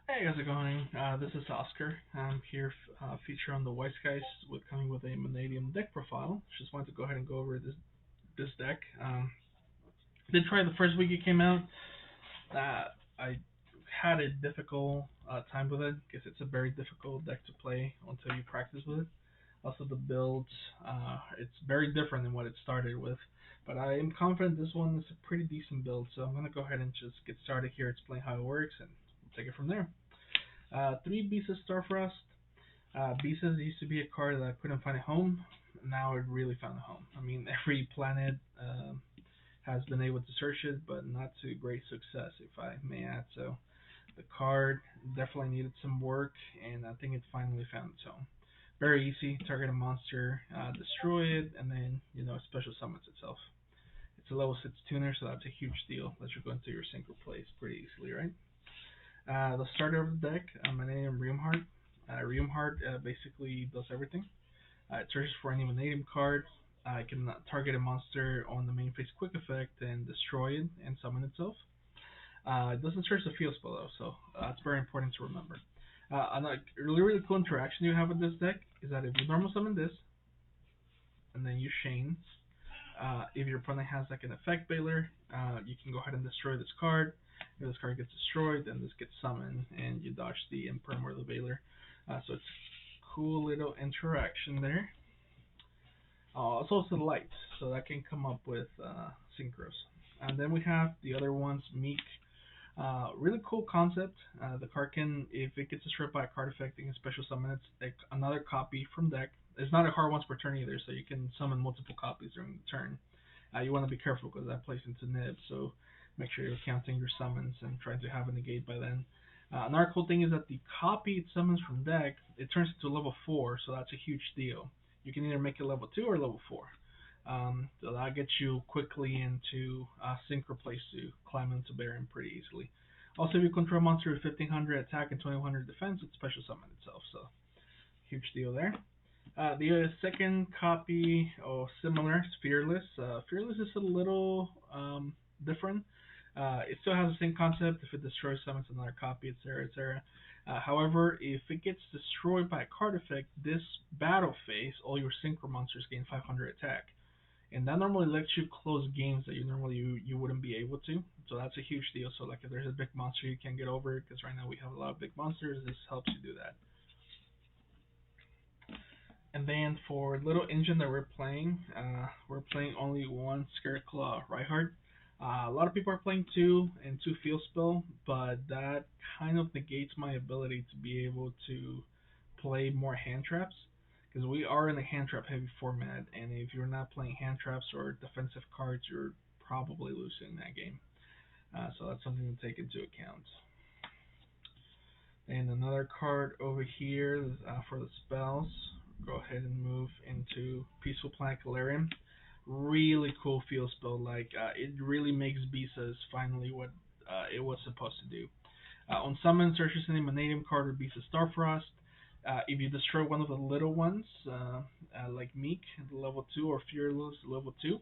Hey, how's it going? This is Oscar. I'm here feature on the White Skies with coming with a Mannadium deck profile. Just wanted to go ahead and go over this deck. Did try the first week it came out. I had a difficult time with it because it's a very difficult deck to play until you practice with it. Also, the builds, it's very different than what it started with. But I am confident this one is a pretty decent build, so I'm going to go ahead and just get started here, explain how it works, and we'll take it from there. Three Beasts of Starfrost. Beasts used to be a card that I couldn't find a home. Now it really found a home. I mean, every planet has been able to search it, but not to great success, if I may add. So the card definitely needed some work, and I think it finally found its home. Very easy. Target a monster, destroy it, and then it special summons itself. It's a level 6 tuner, so that's a huge deal. Let you go into your synchro plays pretty easily, right? The starter of the deck, Mannadium Reumheart. Reumheart basically does everything. It searches for any Mannadium card. It can target a monster on the main phase quick effect and destroy it and summon itself. It doesn't search the field spell though, so that's very important to remember. A really cool interaction you have with this deck is that if you normal summon this, and then you Shane, if your opponent has like an effect Baylor, you can go ahead and destroy this card. If this card gets destroyed, then this gets summoned, and you dodge the Imperm or the Baylor. So it's a cool little interaction there. It's also light, so that can come up with Synchros. And then we have the other ones, Meek. Really cool concept. The card can, if it gets destroyed by a card effect, it can special summon it's like another copy from deck. It's not a card once per turn either, so you can summon multiple copies during the turn. You want to be careful because that plays into nib, so make sure you're counting your summons and trying to have a negate by then. Another cool thing is that the copy it summons from deck, it turns into level 4, so that's a huge deal. You can either make it level 2 or level 4. So that gets you quickly into synchro plays to climb into Baron pretty easily. Also, if you control a monster with 1500 attack and 2100 defense, it special summon itself, so huge deal there. The second copy, similar, is Fearless. Fearless is a little different. It still has the same concept. If it destroys summons another copy, etc., etc. However, if it gets destroyed by a card effect, this battle phase, all your synchro monsters gain 500 attack, and that normally lets you close games that you wouldn't be able to. So that's a huge deal. So like if there's a big monster you can't get over, because right now we have a lot of big monsters, this helps you do that. And then for little engine that we're playing only one Scareclaw Reinhardt. A lot of people are playing two and two field spell, but that kind of negates my ability to be able to play more hand traps because we are in a hand trap heavy format, and if you're not playing hand traps or defensive cards, you're probably losing that game. So that's something to take into account. And another card over here for the spells. Go ahead and move into Peaceful Planet Calarium. Really cool field spell. Like it really makes Bisa finally what it was supposed to do. On summon, searches any Mannadium card or Bisa Starfrost. If you destroy one of the little ones, like Meek, level 2, or Fearless, level 2,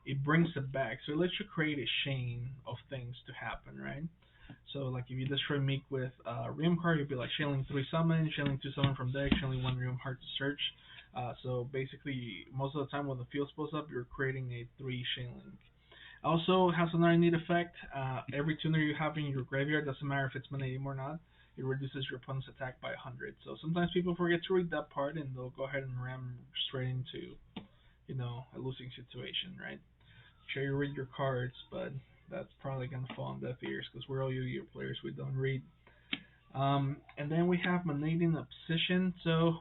it brings it back. So it lets you create a chain of things to happen, right? So like if you destroy Meek with Realm card, you'll be like shailing 3 summon, shailing 2 summon from deck, shailing 1 Realm card to search. So basically, most of the time when the field spells up, you're creating a 3 shailing. Also has another neat effect. Every tuner you have in your graveyard, doesn't matter if it's Mannadium or not, it reduces your opponent's attack by 100. So sometimes people forget to read that part, and they'll go ahead and ram straight into, a losing situation, right? Sure, you read your cards, but that's probably gonna fall on deaf ears because we're all Yu-Gi-Oh players. We don't read. And then we have Mannadium Obsession. So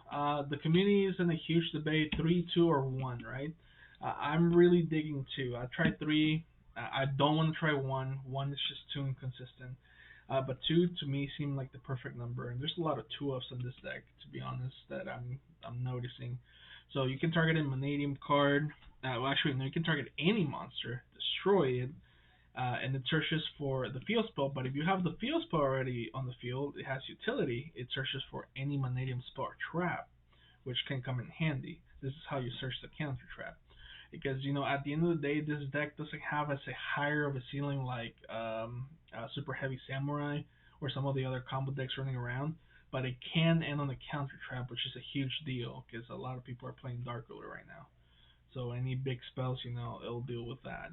the community is in a huge debate: 3, 2, or 1, right? I'm really digging 2. I tried 3. I don't want to try 1. 1 is just too inconsistent. But 2 to me seemed like the perfect number, and there's a lot of 2-ups in this deck, to be honest, that I'm noticing. So you can target a Mannadium card. Well, actually, no, you can target any monster, destroy it, and it searches for the field spell. But if you have the field spell already on the field, it has utility. It searches for any Mannadium spell or trap, which can come in handy. This is how you search the counter trap. Because at the end of the day, this deck doesn't have as a higher of a ceiling like Super Heavy Samurai or some of the other combo decks running around. But it can end on a counter trap, which is a huge deal because a lot of people are playing Dark Ruler right now. So any big spells, it'll deal with that.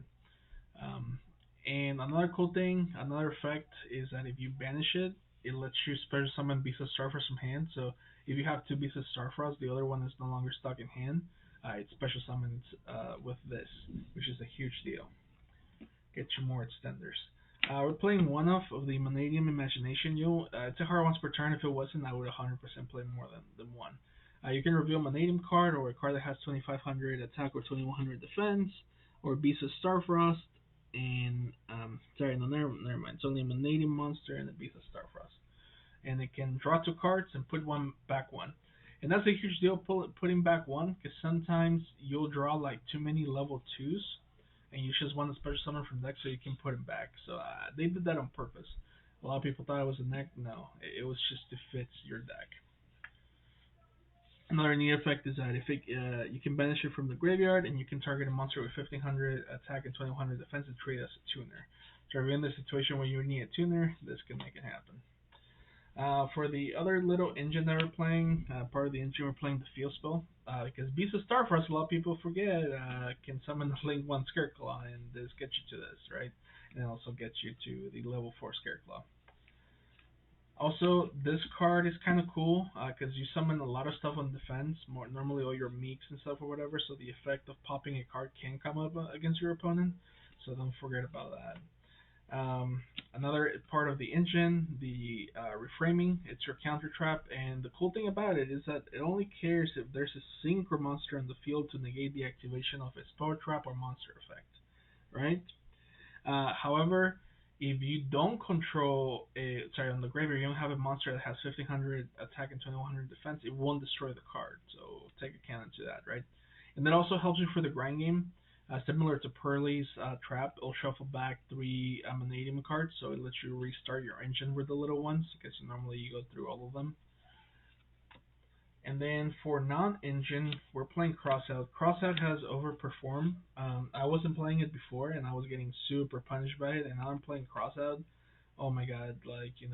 Um, and another cool thing, another effect is that if you banish it, it lets you special summon Beast of Starfrost from hand. So if you have two Beasts of Starfrost, the other one is no longer stuck in hand. It special summons with this, which is a huge deal. Get you more extenders. We're playing one of the Mannadium Imagination. It's a hard once per turn. If it wasn't, I would 100% play more than one. You can reveal a Mannadium card or a card that has 2500 attack or 2100 defense, or Beast of Starfrost. And sorry, no, never mind. It's only a Mannadium monster and a Beast of Starfrost. And it can draw two cards and put one back one. And that's a huge deal, putting back one, because sometimes you'll draw like too many level 2s, and you just want a special summon from deck so you can put it back. So they did that on purpose. A lot of people thought it was a neck. No, it was just to fit your deck. Another neat effect is that if you can banish it from the graveyard, and you can target a monster with 1500 attack and 2100 defense and treat it as a tuner. So if you're in the situation where you need a tuner, this can make it happen. For the other little engine that we're playing, part of the engine we're playing the field spell, because Beast of Starfrost, a lot of people forget, can summon the Link 1 Scareclaw, and this gets you to this, right? And it also gets you to the level 4 Scareclaw. Also, this card is kind of cool, because you summon a lot of stuff on defense, normally all your meeks and stuff or whatever, so the effect of popping a card can come up against your opponent, so don't forget about that. Another part of the engine, the reframing, it's your counter trap, and the cool thing about it is that it only cares if there's a synchro monster in the field to negate the activation of a spell trap or monster effect, right? However, if you don't control on the graveyard, you don't have a monster that has 1500 attack and 2100 defense, it won't destroy the card, so take account to that, right? And that also helps you for the grind game. Similar to Pearly's trap, it'll shuffle back 3 Mannadium cards, so it lets you restart your engine with the little ones, because normally you go through all of them. And then for non-engine, we're playing Crossout. Crossout has overperformed. I wasn't playing it before, and I was getting super punished by it, and now I'm playing Crossout. Oh my god,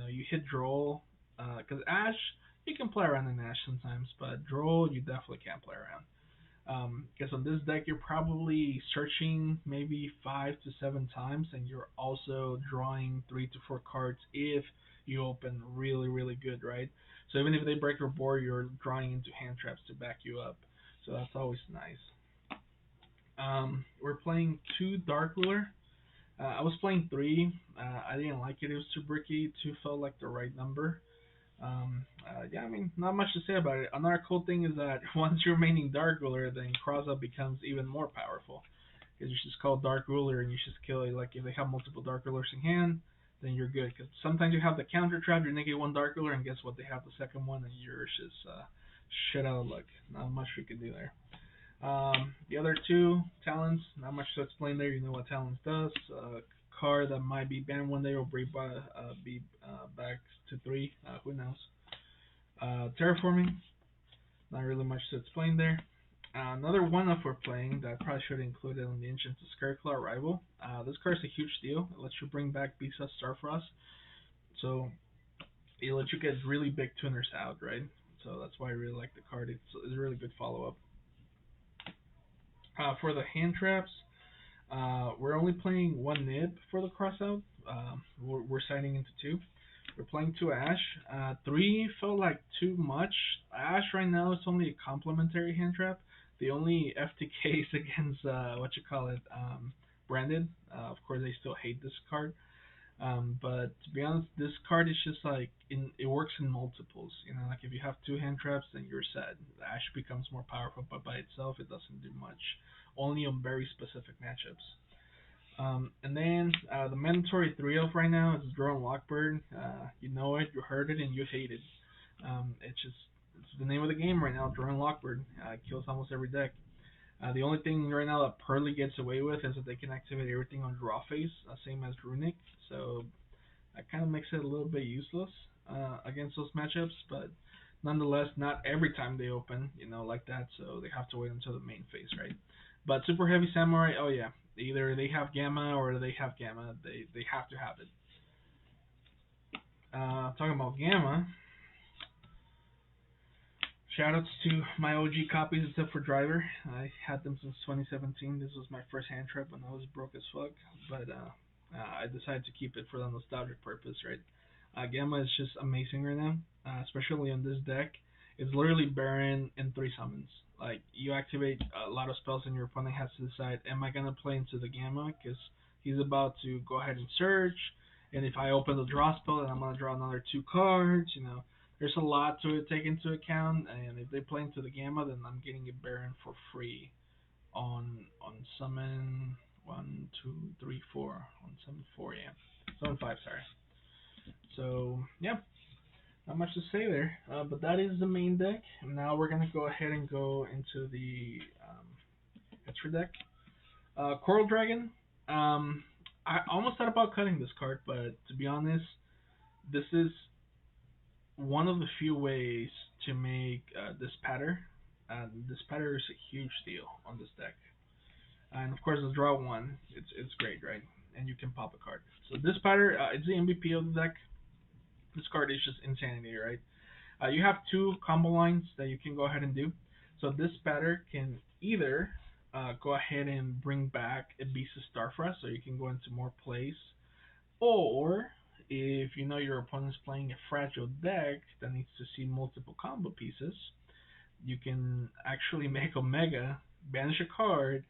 you hit Droll, because Ash, you can play around in Ash sometimes, but Droll, you definitely can't play around. Because on this deck you're probably searching maybe 5 to 7 times, and you're also drawing 3 to 4 cards if you open really, really good, right? So even if they break your board, you're drawing into hand traps to back you up. So that's always nice. We're playing 2 Dark Ruler. I was playing 3. I didn't like it. It was too bricky. 2 felt like the right number. Not much to say about it. Another cool thing is that once you're maining Dark Ruler, then Crossout becomes even more powerful. Because you just call Dark Ruler and you just kill it. Like if they have multiple Dark Rulers in hand, then you're good. Because sometimes you have the counter trap, you negate 1 Dark Ruler, and guess what? They have the second one, and you're just shit out of luck. Not much we can do there. The other 2 talents, not much to explain there. You know what talents does. Card that might be banned one day or be back to 3. Who knows? Terraforming, not really much to explain there. Another one-off we're playing that I probably should have included on the engine is Scareclaw Arrival. This card's a huge deal. It lets you bring back Beast of Starfrost, so it lets you get really big tuners out, right? So that's why I really like the card. It's a really good follow-up. For the hand traps, we're only playing 1 nib for the crossout. We're signing into 2. We're playing 2 Ash. 3 felt like too much. Ash right now is only a complementary hand trap. The only FTK is against Branded. Of course, they still hate this card. But to be honest, this card is just like it works in multiples. Like if you have 2 hand traps, then you're set. Ash becomes more powerful, but by itself, it doesn't do much. Only on very specific matchups. And then the mandatory 3-of right now is Drone Lockbird. You know it, you heard it, and you hate it. It's the name of the game right now. Drone Lockbird kills almost every deck. The only thing right now that Pearly gets away with is that they can activate everything on draw phase, same as Runic. So that kind of makes it a little bit useless against those matchups. But nonetheless, not every time they open, like that. So they have to wait until the main phase, right? But Super Heavy Samurai, oh yeah, either they have Gamma or they have Gamma. They have to have it. Talking about Gamma, shoutouts to my OG copies except for Driver. I had them since 2017. This was my first hand trap when I was broke as fuck, but I decided to keep it for the nostalgic purpose, right? Gamma is just amazing right now, especially on this deck. It's literally Baron and 3 summons. Like, you activate a lot of spells and your opponent has to decide, am I going to play into the Gamma? Because he's about to go ahead and search, and if I open the draw spell, then I'm going to draw another 2 cards, there's a lot to take into account, and if they play into the Gamma, then I'm getting a Baron for free on summon 1, 2, 3, 4 on summon 4, yeah, summon 5, sorry. So yeah, not much to say there, but that is the main deck. Now we're gonna go ahead and go into the extra deck. Coral Dragon. I almost thought about cutting this card, but to be honest, this is one of the few ways to make this pattern. This pattern is a huge deal on this deck, and of course the draw one, it's great, right? And you can pop a card. So this pattern, it's the MVP of the deck. This card is just insanity, right? You have 2 combo lines that you can go ahead and do. So this batter can either go ahead and bring back a Beast of Starfrost, so you can go into more plays, or if you know your opponent's playing a fragile deck that needs to see multiple combo pieces, you can actually make Omega, banish a card,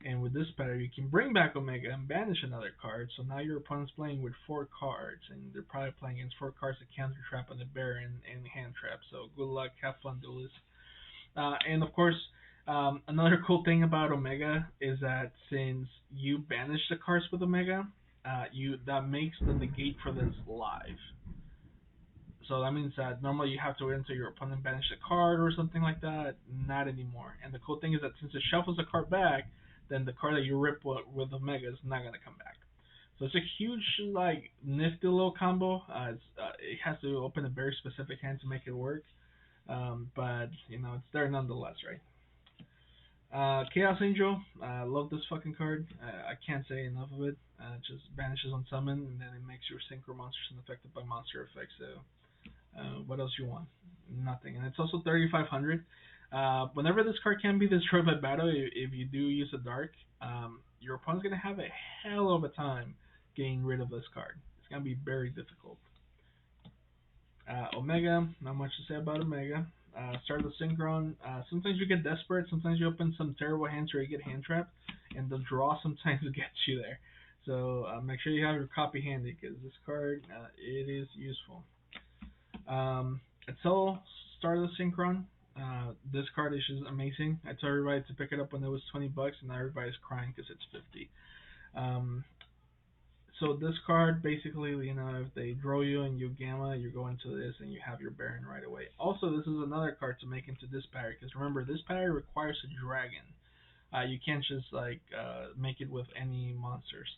and with this pattern, you can bring back Omega and banish another card. So now your opponent's playing with 4 cards, and they're probably playing against 4 cards that counter trap on the Baron and hand trap. So good luck, have fun, duelist. And of course, another cool thing about Omega is that since you banish the cards with Omega, that makes the negate for this live. So that means that normally you have to wait until your opponent banish a card or something like that. Not anymore. And the cool thing is that since it shuffles a card back, then the card that you rip with Omega is not gonna come back. So it's a huge, like, nifty little combo. It has to open a very specific hand to make it work, but it's there nonetheless, right? Chaos Angel, I love this fucking card. I can't say enough of it. It just banishes on summon, and then it makes your synchro monsters unaffected by monster effects. So what else you want? Nothing. And it's also 3,500. Whenever this card can be destroyed by battle, if you do use a dark, your opponent's gonna have a hell of a time getting rid of this card. It's gonna be very difficult. Omega, not much to say about Omega. Start the Synchron. Sometimes you get desperate. Sometimes you open some terrible hands where you get hand trapped, and the draw sometimes gets you there. So make sure you have your copy handy, because this card, it is useful. Until start of the Synchron, this card is just amazing. I told everybody to pick it up when it was $20, and now everybody's crying because it's 50. So this card, basically, if they draw you and you Gamma, you go into this and you have your Baron right away. Also, this is another card to make into this pattern, because remember, this pattern requires a dragon. You can't just make it with any monsters.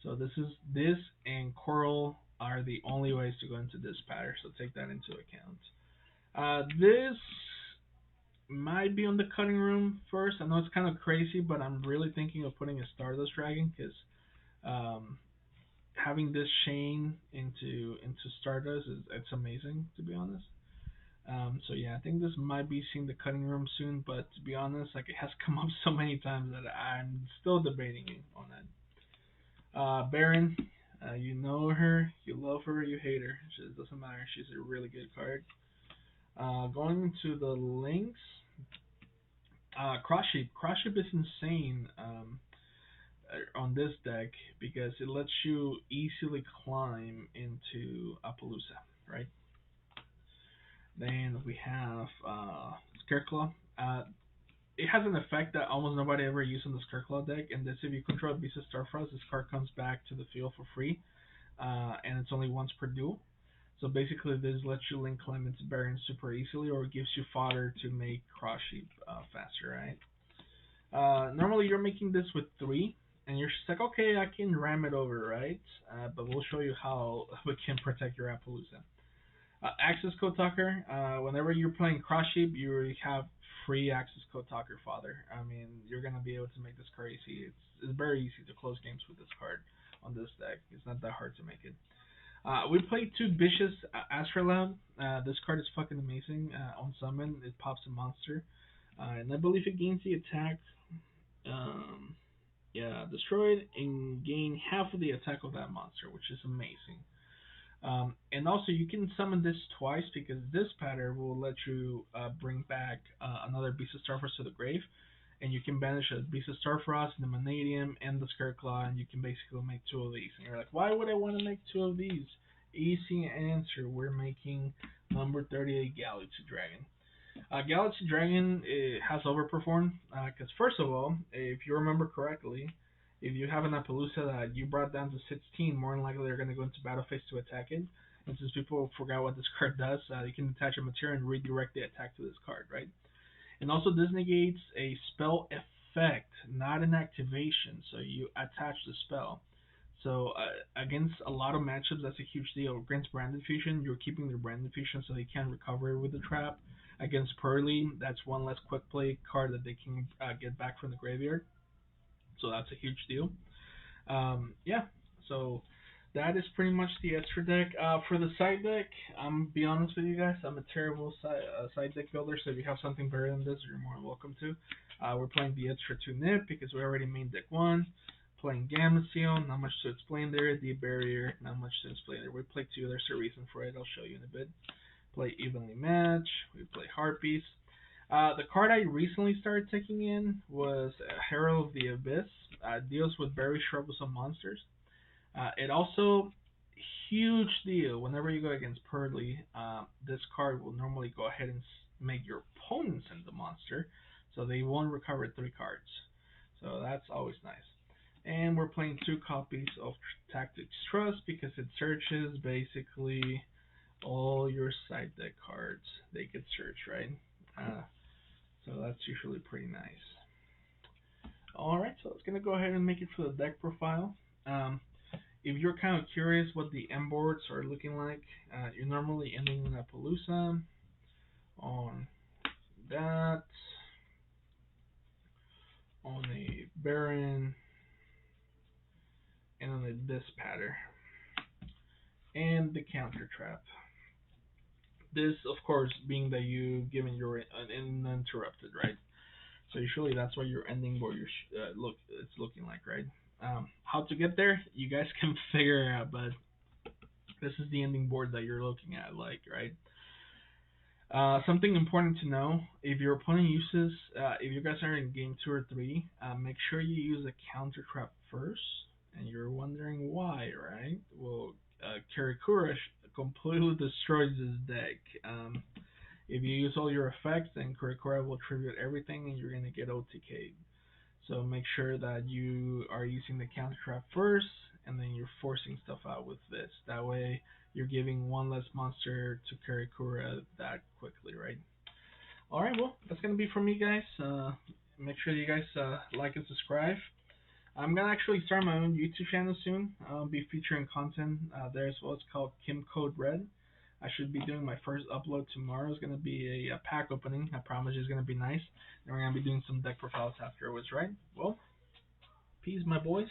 So this and Coral are the only ways to go into this pattern, so take that into account. This might be on the cutting room first. I know it's kind of crazy, but I'm really thinking of putting a Stardust Dragon, because having this chain into Stardust it's amazing, to be honest. So yeah, I think this might be seeing the cutting room soon, but to be honest, like, it has come up so many times that I'm still debating on that. Baron, you know her, you love her, you hate her. It just doesn't matter. She's a really good card. Going into the links, Cross Sheep. Cross Sheep is insane on this deck, because it lets you easily climb into Appaloosa, right? Then we have Scareclaw. It has an effect that almost nobody ever used in the Scareclaw deck, and that's if you control a Beast of Starfrost, this card comes back to the field for free, and it's only once per duel. So basically, this lets you link climb into Baron super easily, or gives you fodder to make Cross Sheep faster, right? Normally, you're making this with 3, and you're just like, okay, I can ram it over, right? But we'll show you how we can protect your Appaloosa. Access Code Talker. Whenever you're playing Cross Sheep, you have free Access Code Talker fodder. I mean, you're gonna be able to make this card easy. It's very easy to close games with this card on this deck. It's not that hard to make it. We played two Vicious Astrolabe. This card is fucking amazing. On summon, it pops a monster, and I believe it gains the attack. Um, yeah, destroyed and gain half of the attack of that monster, which is amazing. And also, you can summon this twice because this pattern will let you bring back another Beast of Starfrost to the grave, and you can banish a Beast of Starfrost, the Mannadium, and the Scareclaw, and you can basically make two of these. And you're like, why would I want to make two of these? Easy answer. We're making number 38 Galaxy Dragon. Galaxy Dragon has overperformed because first of all, if you remember correctly, if you have an Appaloosa that you brought down to 16, more than likely they're going to go into battle phase to attack it. And since people forgot what this card does, you can attach a material and redirect the attack to this card, right? And also this negates a spell effect, not an activation. So you attach the spell. So against a lot of matchups, that's a huge deal. Against Branded Fusion, you're keeping their Branded Fusion so they can't recover with the trap. Against Pearly, that's one less quick play card that they can get back from the graveyard. So that's a huge deal. Yeah, so that is pretty much the extra deck. For the side deck, I'm be honest with you guys, I'm a terrible side deck builder. So if you have something better than this, you're more than welcome to. We're playing the extra 2 Nip because we already made deck 1. Playing Gamma Seal, not much to explain there. The Barrier, not much to explain there. We play 2, there's a reason for it, I'll show you in a bit. Play Evenly Match, we play Harpies. The card I recently started taking in was Herald of the Abyss. Deals with very troublesome monsters. It also, huge deal, whenever you go against Pearly, this card will normally go ahead and make your opponent send the monster, so they won't recover 3 cards. So that's always nice. And we're playing 2 copies of Tactics Trust because it searches basically all your side deck cards. They get searched, right? So that's usually pretty nice. Alright, so it's going to go ahead and make it for the deck profile. If you're kind of curious what the M boards are looking like, you're normally ending in a Appaloosa on that, on a Baron, and on a Dispatter, and the Counter Trap. This, of course, being that you given your uninterrupted, right? So usually that's what your ending board it's looking like, right? How to get there, you guys can figure it out, but this is the ending board that you're looking at, like, right? Something important to know, if your opponent uses, if you guys are in game 2 or 3, make sure you use a counter trap first, and you're wondering why, right? Well, Karikura completely destroys this deck. If you use all your effects, then Karikura will tribute everything, and you're going to get OTK'd. So make sure that you are using the counter trap first, and then you're forcing stuff out with this. That way, you're giving one less monster to Karikura that quickly, right? Alright, well, that's going to be from me, guys. Make sure you guys like and subscribe. I'm going to actually start my own YouTube channel soon. I'll be featuring content there as well. It's called Kim Code Red. I should be doing my first upload tomorrow. It's going to be a pack opening. I promise it's going to be nice. And we're going to be doing some deck profiles afterwards, right? Well, peace, my boys.